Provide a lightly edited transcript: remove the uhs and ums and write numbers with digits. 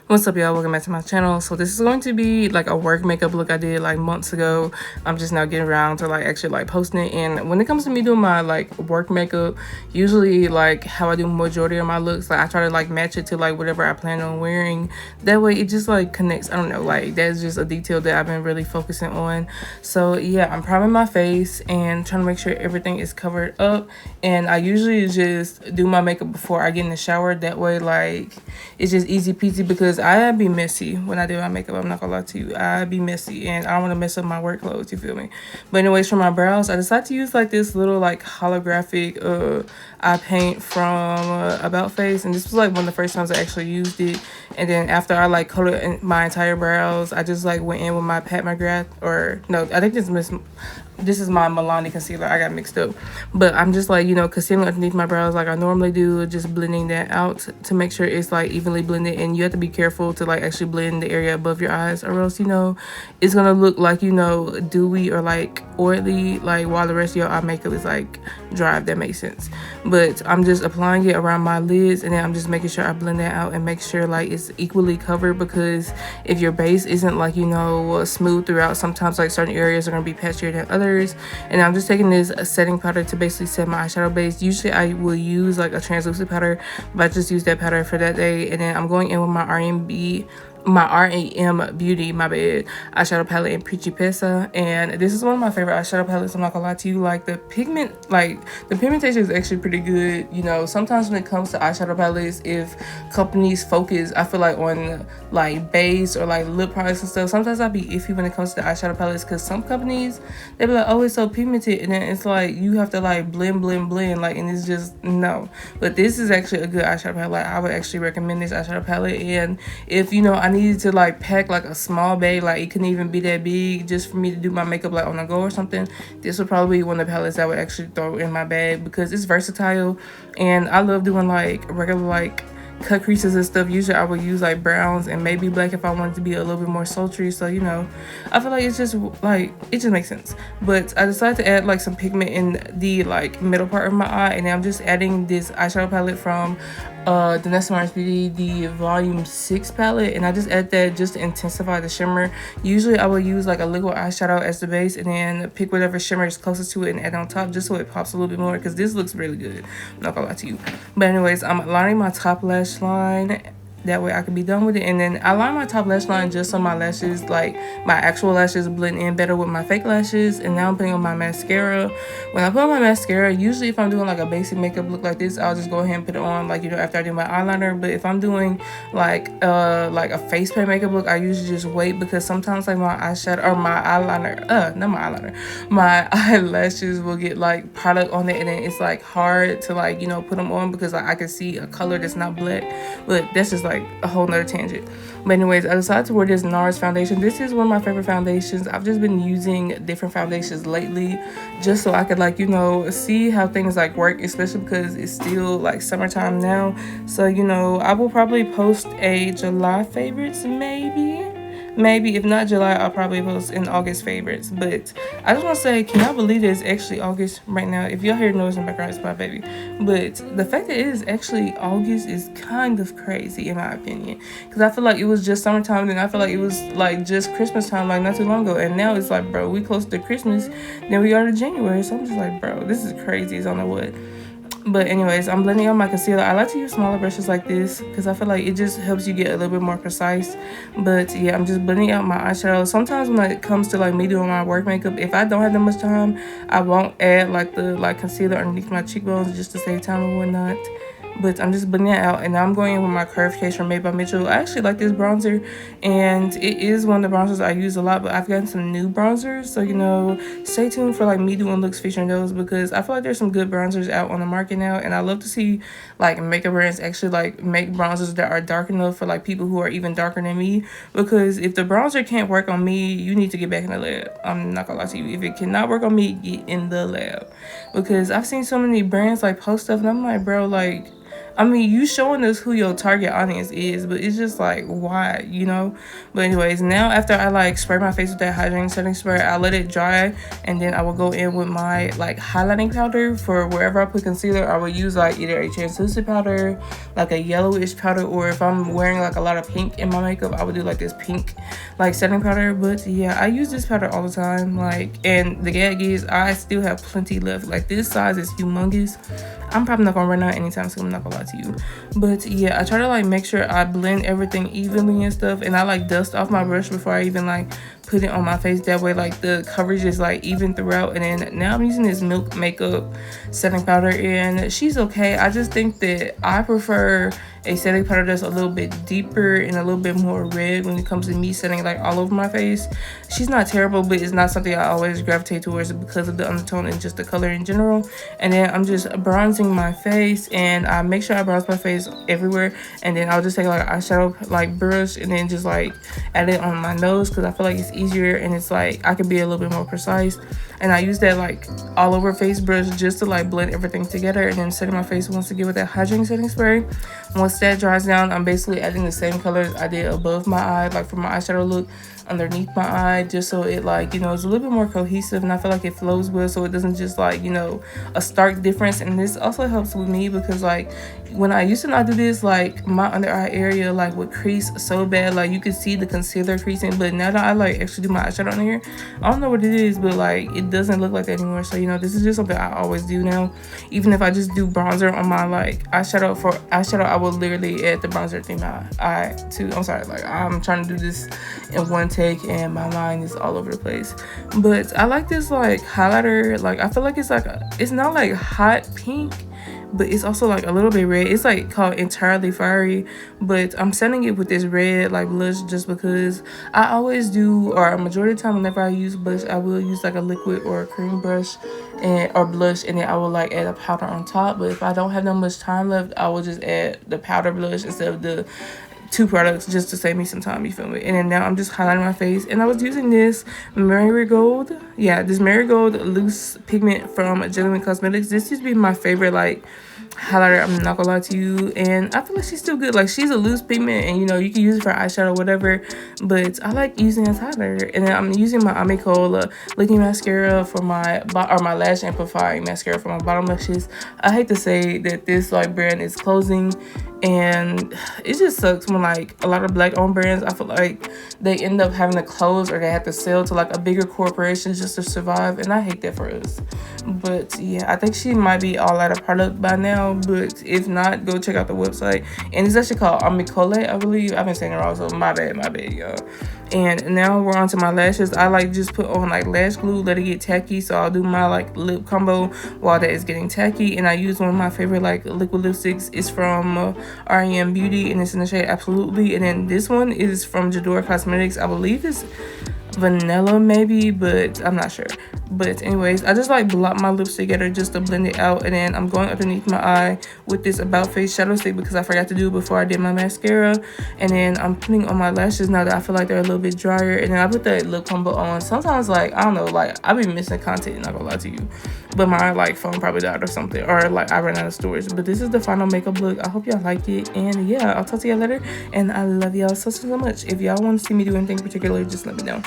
What's up, y'all? Welcome back to my channel. So this is going to be like a work makeup look I did like months ago. I'm just now getting around to like actually like posting it. And when it comes to me doing my like work makeup, usually like how I do majority of my looks, like I try to like match it to like whatever I plan on wearing. That way it just like connects. I don't know, like that's just a detail that I've been really focusing on. So yeah, I'm priming my face and trying to make sure everything is covered up. And I usually just do my makeup before I get in the shower. That way like it's just easy peasy because I be messy when I do my makeup. I'm not gonna lie to you. I be messy and I don't want to mess up my work clothes, you feel me? But anyways, for my brows, I decided to use like this little like holographic eye paint from About Face, and this was like one of the first times I actually used it. And then after I like colored my entire brows, I just like went in with my Pat McGrath, or no, I think this is my Milani concealer. I got mixed up. But I'm just like, concealing underneath my brows like I normally do, just blending that out to make sure it's like evenly blended. And you have to be careful to like actually blend the area above your eyes, or else, it's gonna look like, dewy or like oily, like while the rest of your eye makeup is like dry, if that makes sense. But I'm just applying it around my lids, and then I'm just making sure I blend that out and make sure like it's equally covered, because if your base isn't like, smooth throughout, sometimes like certain areas are gonna be patchier than others. And I'm just taking this setting powder to basically set my eyeshadow base. Usually I will use like a translucent powder, but I just use that powder for that day. And then I'm going in with my RAM Beauty, my bad, eyeshadow palette in Peachy Pesa. And this is one of my favorite eyeshadow palettes. I'm not gonna lie to you, like the pigmentation is actually pretty good. Sometimes when it comes to eyeshadow palettes, if companies focus, I feel like, on like base or like lip products and stuff, sometimes I'll be iffy when it comes to eyeshadow palettes, because some companies, they be like, oh, it's so pigmented, and then it's like you have to like blend, like, and it's just no. But this is actually a good eyeshadow palette. Like, I would actually recommend this eyeshadow palette. And if I needed to like pack like a small bag, like it couldn't even be that big just for me to do my makeup like on the go or something, this would probably be one of the palettes I would actually throw in my bag, because it's versatile. And I love doing like regular like cut creases and stuff. Usually I would use like browns and maybe black if I wanted to be a little bit more sultry. So I feel like it's just like, it just makes sense. But I decided to add like some pigment in the like middle part of my eye, and then I'm just adding this eyeshadow palette from the Nest Mars Beauty, the volume 6 palette, and I just add that just to intensify the shimmer. Usually I will use like a liquid eyeshadow as the base, and then pick whatever shimmer is closest to it and add on top, just so it pops a little bit more, because this looks really good, I'm not gonna lie to you. But anyways, I'm lining my top lash line, that way I can be done with it. And then I line my top lash line just so my lashes, like my actual lashes, blend in better with my fake lashes. And now I'm putting on my mascara. When I put on my mascara, usually if I'm doing like a basic makeup look like this, I'll just go ahead and put it on like, after I do my eyeliner. But if I'm doing like a face paint makeup look, I usually just wait, because sometimes like my eyeshadow or my eyeliner, not my eyeliner, my eyelashes will get like product on it, and then it's like hard to like, put them on, because like I can see a color that's not black. But that's just like a whole nother tangent. But anyways, I decided to wear this NARS foundation. This is one of my favorite foundations. I've just been using different foundations lately, just so I could like, see how things like work, especially because it's still like summertime now. So I will probably post a July favorites, maybe if not July, I'll probably post in August favorites. But I just want to say, can y'all believe it's actually August right now? If y'all hear noise in the background, it's my baby. But the fact that it is actually August is kind of crazy in my opinion, because I feel like it was just summertime, and I feel like it was like just Christmas time like not too long ago, and now it's like, bro, we close to Christmas, then we are to January. So I'm just like, bro, this is crazy. I don't know what. But anyways, I'm blending out my concealer. I like to use smaller brushes like this, because I feel like it just helps you get a little bit more precise. But yeah, I'm just blending out my eyeshadow. Sometimes when it comes to like me doing my work makeup, if I don't have that much time, I won't add like the concealer underneath my cheekbones, just to save time and whatnot. But I'm just blending it out, and now I'm going in with my Curved Case from Made by Mitchell. I actually like this bronzer, and it is one of the bronzers I use a lot, but I've gotten some new bronzers, so stay tuned for like me doing looks featuring those, because I feel like there's some good bronzers out on the market now, and I love to see like makeup brands actually like make bronzers that are dark enough for like people who are even darker than me, because if the bronzer can't work on me, you need to get back in the lab. I'm not gonna lie to you. If it cannot work on me, get in the lab, because I've seen so many brands like post stuff, and I'm like, bro, like, I mean, you showing us who your target audience is, but it's just like, why, you know? But anyways, now after I like spray my face with that hydrating setting spray, I let it dry, and then I will go in with my like highlighting powder. For wherever I put concealer, I will use like either a translucent powder, like a yellowish powder, or if I'm wearing like a lot of pink in my makeup, I would do like this pink like setting powder. But yeah, I use this powder all the time, like, and the gag is I still have plenty left. Like, this size is humongous. I'm probably not gonna run out anytime soon, I'm not gonna lie to you. But yeah, I try to like make sure I blend everything evenly and stuff, and I like dust off my brush before I even like put it on my face. That way like the coverage is like even throughout. And then now I'm using this Milk Makeup setting powder, and she's okay. I just think that I prefer a setting powder that's a little bit deeper and a little bit more red when it comes to me setting like all over my face. She's not terrible, but it's not something I always gravitate towards because of the undertone and just the color in general. And then I'm just bronzing my face, and I make sure I bronze my face everywhere, and then I'll just take like an eyeshadow like brush and then just like add it on my nose, because I feel like it's easier and it's like I can be a little bit more precise. And I use that like all over face brush just to like blend everything together, and then setting my face once again with that hydrating setting spray. Once that dries down, I'm basically adding the same colors I did above my eye, like for my eyeshadow look, underneath my eye, just so it like, you know, it's a little bit more cohesive, and I feel like it flows well, so it doesn't just like, you know, a stark difference. And this also helps with me because like when I used to not do this, like my under eye area like would crease so bad, like you could see the concealer creasing. But now that I like actually do my eyeshadow on here, I don't know what it is, but like it doesn't look like that anymore. So, you know, this is just something I always do now. Even if I just do bronzer on my like eyeshadow, for eyeshadow I will literally add the bronzer thing my eye too. I'm sorry, like I'm trying to do this in one take and my mind is all over the place. But I like this like highlighter. Like I feel like it's like it's not like hot pink, but it's also like a little bit red. It's like called Entirely Fiery, but I'm setting it with this red like blush just because I always do, or a majority of the time whenever I use blush, I will use like a liquid or a cream brush and or blush, and then I will like add a powder on top. But if I don't have that much time left, I will just add the powder blush instead of the two products, just to save me some time, you feel me? And then now I'm just highlighting my face, and I was using this Marigold, yeah, this Marigold loose pigment from Genuine Cosmetics. This used to be my favorite like highlighter, I'm not gonna lie to you, and I feel like she's still good. Like, she's a loose pigment, and you know, you can use it for eyeshadow, whatever, but I like using it as highlighter. And then I'm using my Amico Looking Mascara for my my lash amplifying mascara for my bottom lashes. I hate to say that this like brand is closing, and it just sucks when like a lot of black owned brands, I feel like they end up having to close, or they have to sell to like a bigger corporation just to survive, and I hate that for us. But yeah, I think she might be all out of product by now, but if not, go check out the website. And it's actually called Amicole, I believe. I've been saying it wrong, so my bad, y'all. And now we're on to my lashes. I like just put on like lash glue, let it get tacky, so I'll do my like lip combo while that is getting tacky. And I use one of my favorite like liquid lipsticks. It's from REM Beauty, and it's in the shade Absolutely. And then this one is from Jador Cosmetics. I believe it's vanilla maybe, but I'm not sure. But anyways, I just like blot my lips together just to blend it out, and then I'm going underneath my eye with this About Face shadow stick because I forgot to do it before I did my mascara. And then I'm putting on my lashes now that I feel like they're a little bit drier, and then I put that lip combo on. Sometimes like, I don't know, like I be missing content, not gonna lie to you, but my like phone probably died or something, or like I ran out of storage. But this is the final makeup look. I hope y'all like it, and yeah, I'll talk to y'all later, and I love y'all so much. If y'all want to see me do anything particular, just let me know.